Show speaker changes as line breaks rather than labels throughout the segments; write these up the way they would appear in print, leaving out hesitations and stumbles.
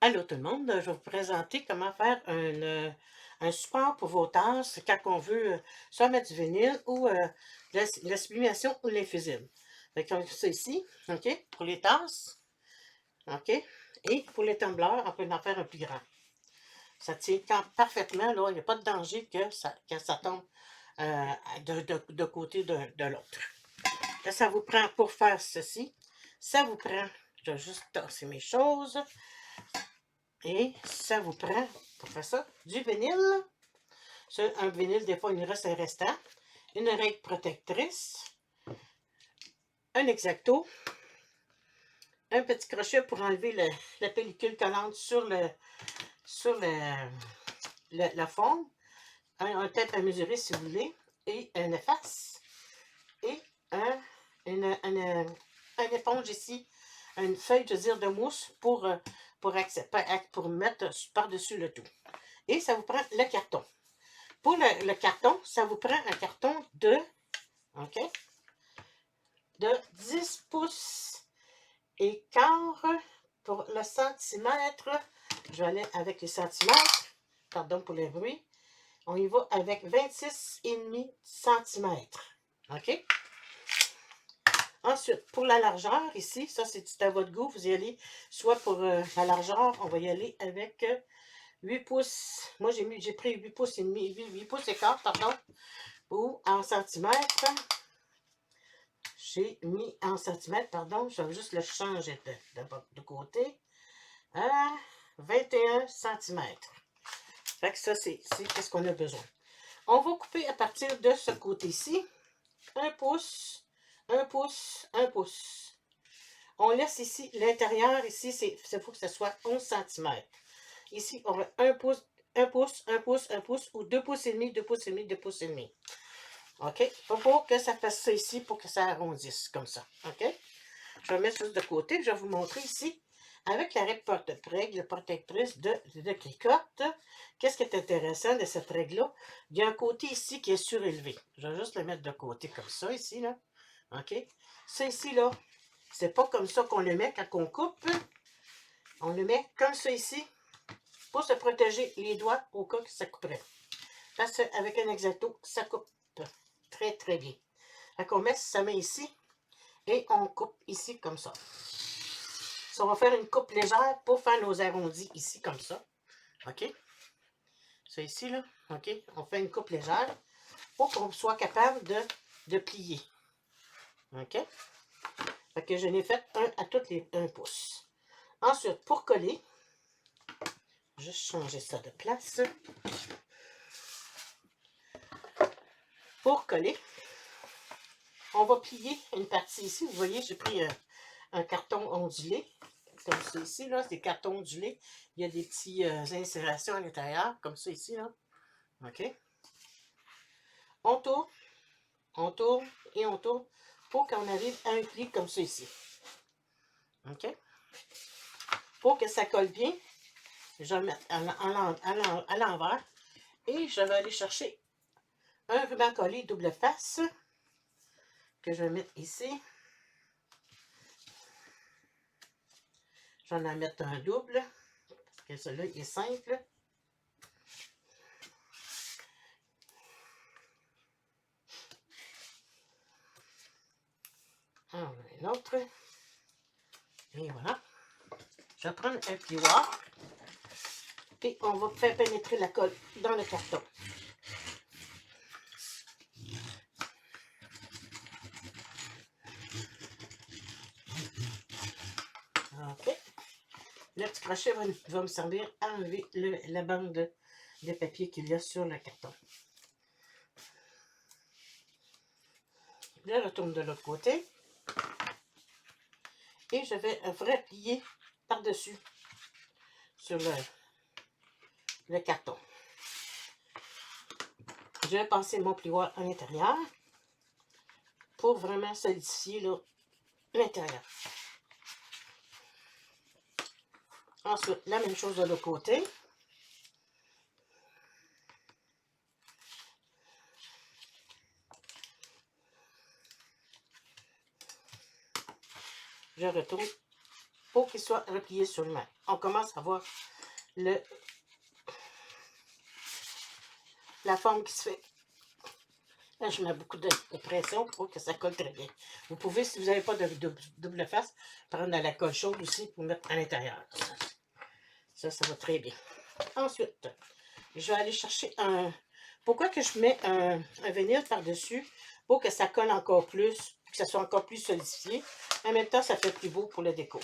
Allô tout le monde, je vais vous présenter comment faire un support pour vos tasses quand on veut soit mettre du vinyle ou la sublimation ou l'infusible. Fait qu'on ça ici, OK, pour les tasses, OK, et pour les tumblers, on peut en faire un plus grand. Ça tient parfaitement, là, il n'y a pas de danger que ça tombe de côté de l'autre. Là, ça vous prend, pour faire ceci, ça vous prend, je vais juste tasser mes choses. Et ça vous prend, pour faire ça, du vinyle. Un vinyle, des fois, il nous reste un restant. Une règle protectrice. Un X-Acto. Un petit crochet pour enlever la pellicule collante sur la forme. Un tape à mesurer si vous voulez. Et un efface. Et une, une éponge ici. Une feuille, je veux dire, de mousse pour mettre par-dessus le tout. Et ça vous prend le carton. Pour le carton, ça vous prend un carton OK, de 10 pouces et quart pour le centimètre. Je vais aller avec les centimètres. Pardon pour les bruits. On y va avec 26,5 centimètres. OK? Ensuite, pour la largeur, ici, ça c'est à votre goût. Vous y allez soit pour la largeur, on va y aller avec 8 pouces. Moi, j'ai pris 8 pouces et demi, 8 pouces et quart, pardon. Ou en centimètres. J'ai mis en centimètres, pardon, je vais juste le changer de côté à 21 centimètres. Fait que ça, c'est ce qu'on a besoin. On va couper à partir de ce côté-ci, 1 pouce, 1 pouce, 1 pouce. On laisse ici l'intérieur, ici, il faut que ce soit 11 centimètres. Ici, on va 1 pouce, 1 pouce, 1 pouce, 1 pouce, ou 2 pouces et demi, 2 pouces et demi, 2 pouces et demi. OK? Pour que ça fasse ça ici, pour que ça arrondisse comme ça. OK? Je vais mettre juste de côté. Je vais vous montrer ici, avec la règle protectrice de Cricotte, qu'est-ce qui est intéressant de cette règle-là? Il y a un côté ici qui est surélevé. Je vais juste le mettre de côté comme ça, ici, là. OK? Ça ici, là, c'est pas comme ça qu'on le met quand on coupe. On le met comme ça ici, pour se protéger les doigts au cas que ça couperait. Parce qu'avec un X-Acto, ça coupe très, très bien. Fait qu'on met sa main ici, et on coupe ici comme ça. Ça, on va faire une coupe légère pour faire nos arrondis ici comme ça. OK? Ça ici, là. OK? On fait une coupe légère pour qu'on soit capable de plier. OK? Fait que je n'ai fait un à toutes les 1 pouce. Ensuite, pour coller, juste changer ça de place. Pour coller, on va plier une partie ici. Vous voyez, j'ai pris un carton ondulé. Comme ça ici, là, c'est des cartons ondulés. Il y a des petites insérations à l'intérieur, comme ça ici, là. OK? On tourne et on tourne pour qu'on arrive à un pli comme ça ici. OK? Pour que ça colle bien, je vais le mettre à l'envers et je vais aller chercher un ruban collé double face que je vais mettre ici. Je vais en mettre un double parce que celui-là est simple. Un autre. Et voilà. Je vais prendre un plioir et on va faire pénétrer la colle dans le carton. OK. Le petit crochet va me servir à enlever la bande de papier qu'il y a sur le carton. Je retourne de l'autre côté. Et je vais replier par-dessus sur le carton. Je vais passer mon plioir à l'intérieur pour vraiment solidifier l'intérieur. Ensuite, la même chose de l'autre côté. Je retourne pour qu'il soit replié sur lui-même. On commence à voir la forme qui se fait. Là, je mets beaucoup de pression pour que ça colle très bien. Vous pouvez, si vous n'avez pas de double face, prendre de la colle chaude aussi pour mettre à l'intérieur. Ça va très bien. Ensuite, je vais aller chercher un... Pourquoi que je mets un vinyle par-dessus? Pour que ça colle encore plus, que ça soit encore plus solidifié. En même temps, ça fait plus beau pour le déco.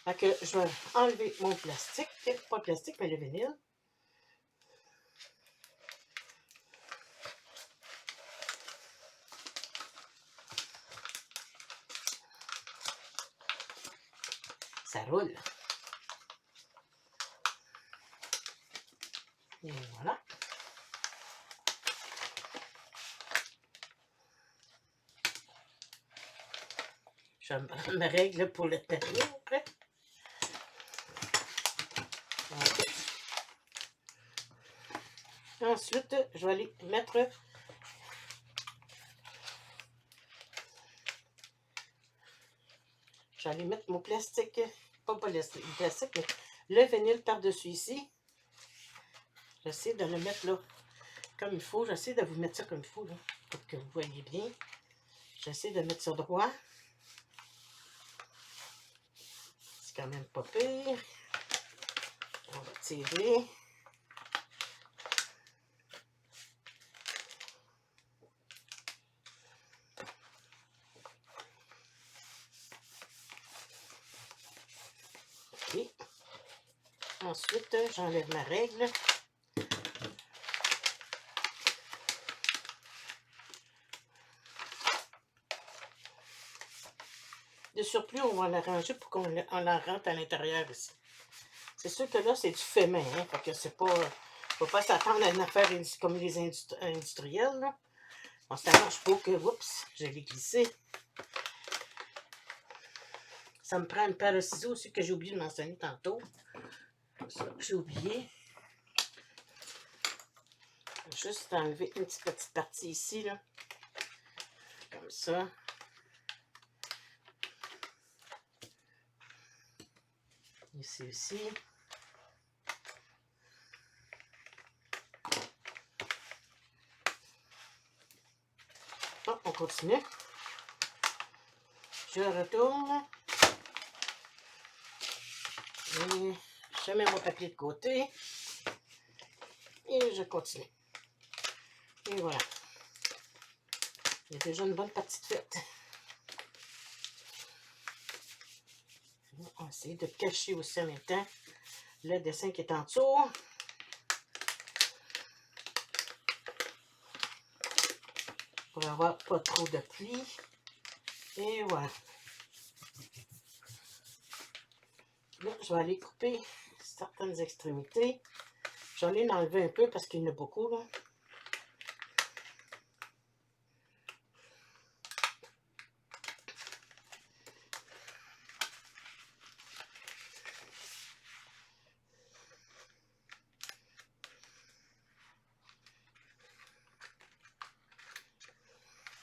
Fait que je vais enlever mon plastique. Pas le plastique, mais le vinyle. Ça roule. Et voilà. Je me règle pour le terminer après. Ensuite, je vais aller mettre mon plastique, pas le plastique, mais le vinyle par-dessus ici. J'essaie de le mettre là comme il faut. J'essaie de vous mettre ça comme il faut, là, pour que vous voyez bien. J'essaie de mettre ça droit. C'est quand même pas pire. On va tirer. OK. Ensuite, j'enlève ma règle. De surplus, on va l'arranger pour qu'on la rentre à l'intérieur ici. C'est sûr que là, c'est du fait main, hein, fait que c'est pas... Faut pas s'attendre à une affaire comme les industriels, là. On s'arrange pour que... Oups, je l'ai glissé. Ça me prend une paire de ciseaux aussi que j'ai oublié de mentionner tantôt. Ça, j'ai oublié. Juste enlever une petite partie ici, là. Comme ça. Ici aussi. Bon, on continue. Je retourne. Et je mets mon papier de côté. Et je continue. Et voilà. Il y a déjà une bonne partie de faite. On va essayer de cacher aussi en même temps le dessin qui est en dessous. Pour avoir pas trop de plis. Et voilà. Là, je vais aller couper certaines extrémités. J'en ai enlevé un peu parce qu'il y en a beaucoup, là.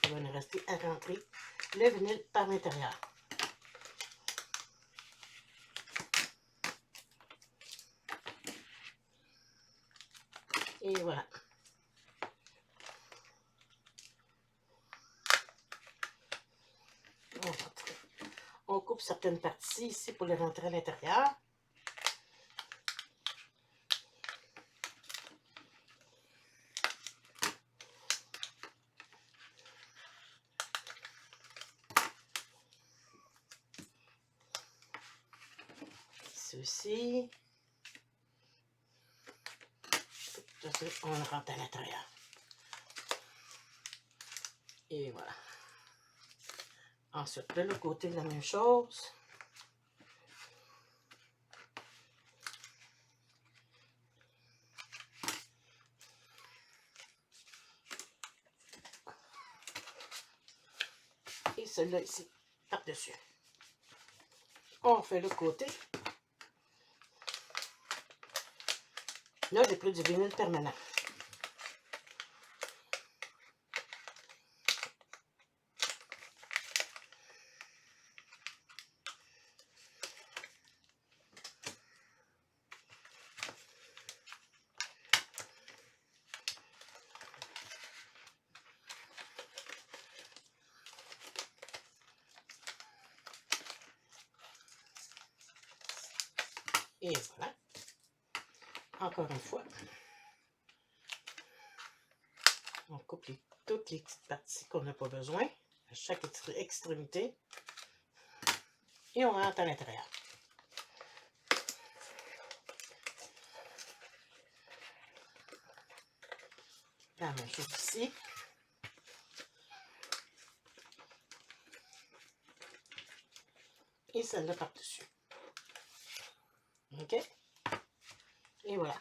Il va nous rester à rentrer le vinyle par l'intérieur. Et voilà. On coupe certaines parties ici pour les rentrer à l'intérieur. Ceci. On le rentre à l'intérieur. Et voilà. Ensuite, de l'autre côté, la même chose. Et celui-là ici, par-dessus. On fait l'autre côté. Là, j'ai pris du vinyle permanent. Et voilà. Encore une fois. On coupe toutes les petites parties qu'on n'a pas besoin, à chaque extrémité. Et on rentre à l'intérieur. La même chose ici. Et celle-là par-dessus. OK? Et voilà.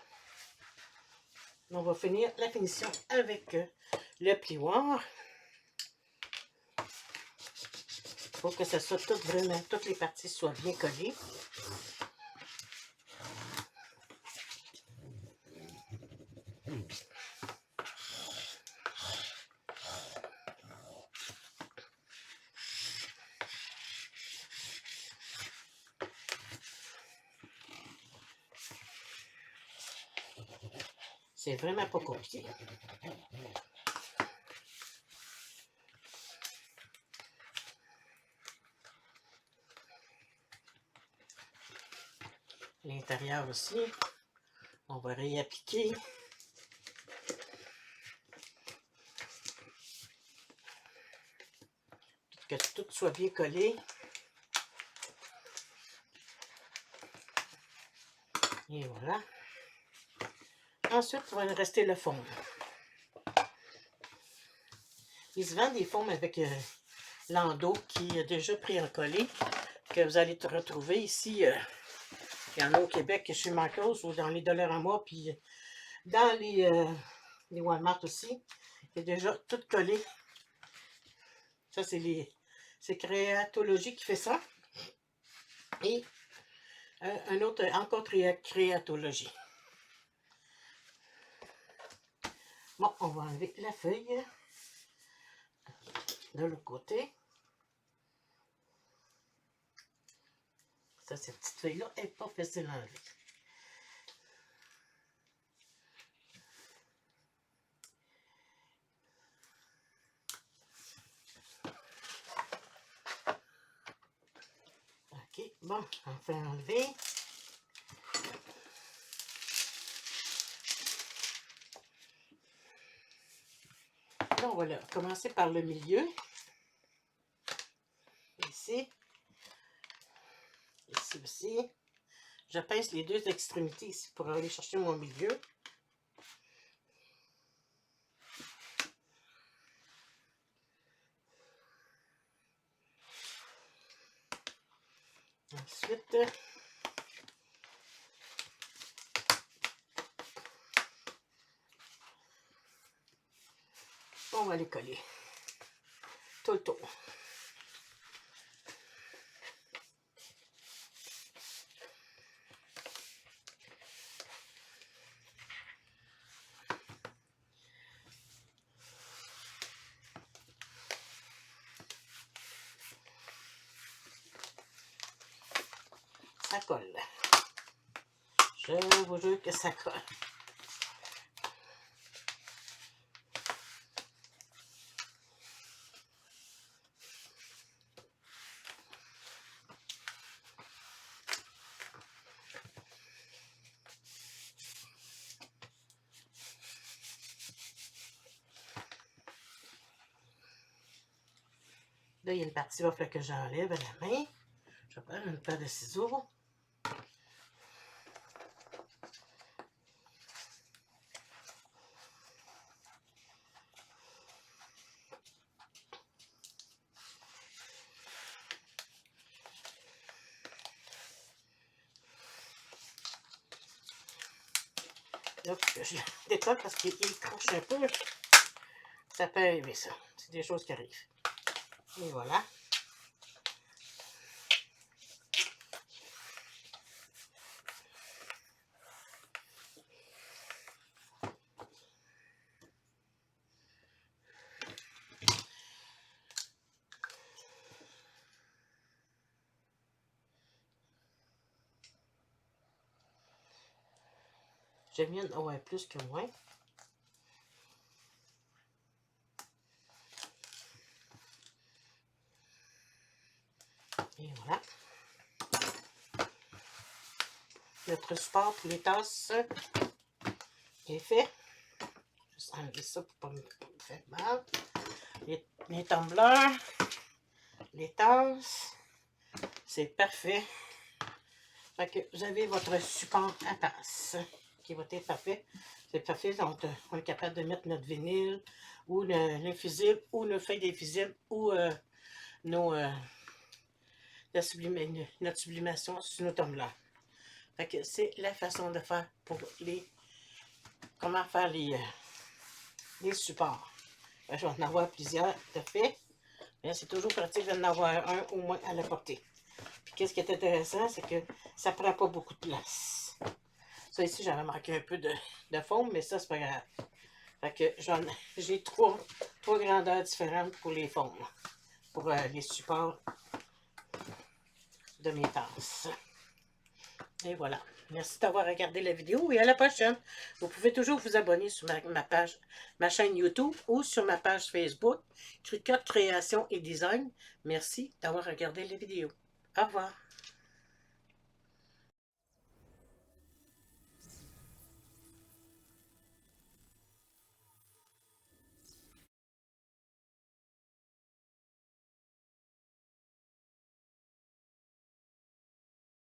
On va finir la finition avec le plioir. Pour que ça soit tout vraiment, toutes les parties soient bien collées. C'est vraiment pas compliqué. L'intérieur aussi, on va réappliquer. Que tout soit bien collé. Et voilà. Ensuite, il va rester le fond. Il se vend des formes avec l'endos qui est déjà pré-encollé, que vous allez retrouver ici. Il y en a au Québec, chez Marcos, ou dans les Dollarama, puis dans les Walmart aussi. Il est déjà tout collé. Ça, c'est Créatologie qui fait ça. Et un autre, encore Créatologie. Bon, on va enlever la feuille de l'autre côté. Ça, cette petite feuille-là n'est pas facile à enlever. OK, bon, on fait enlever. Là, on va commencer par le milieu. Ici. Ici aussi. Je pince les deux extrémités ici pour aller chercher mon milieu. Ensuite, on va les coller tout le tour. Ça colle. Je vous jure que ça colle. Là, il y a une partie il va falloir que j'enlève à la main. Je vais prendre une paire de ciseaux. Là, je décolle parce qu'il croche un peu. Ça peut arriver, ça. C'est des choses qui arrivent. Et voilà. J'aime bien en avoir plus que moins. Et voilà. votre support pour les tasses est fait. Juste enlever ça pour ne pas me faire mal. Les tumblers, les tasses, c'est parfait. Fait que vous avez votre support à tasse qui va être parfait. C'est parfait, donc on est capable de mettre notre vinyle ou l'infusible ou nos feuilles d'infusible ou notre sublimation sur nos tumblers. Fait que c'est la façon de faire pour comment faire les supports. Fait que je vais en avoir plusieurs de fait. Mais c'est toujours pratique d'en avoir un au moins à la portée. Puis qu'est-ce qui est intéressant, c'est que ça prend pas beaucoup de place. Ça ici, j'avais manqué un peu de fond, mais ça, c'est pas grave. Fait que j'ai trois grandeurs différentes pour les fonds, pour les supports de mes tasses. Et voilà. Merci d'avoir regardé la vidéo et à la prochaine. Vous pouvez toujours vous abonner sur ma chaîne YouTube ou sur ma page Facebook, Cricut Création et Design. Merci d'avoir regardé la vidéo. Au revoir.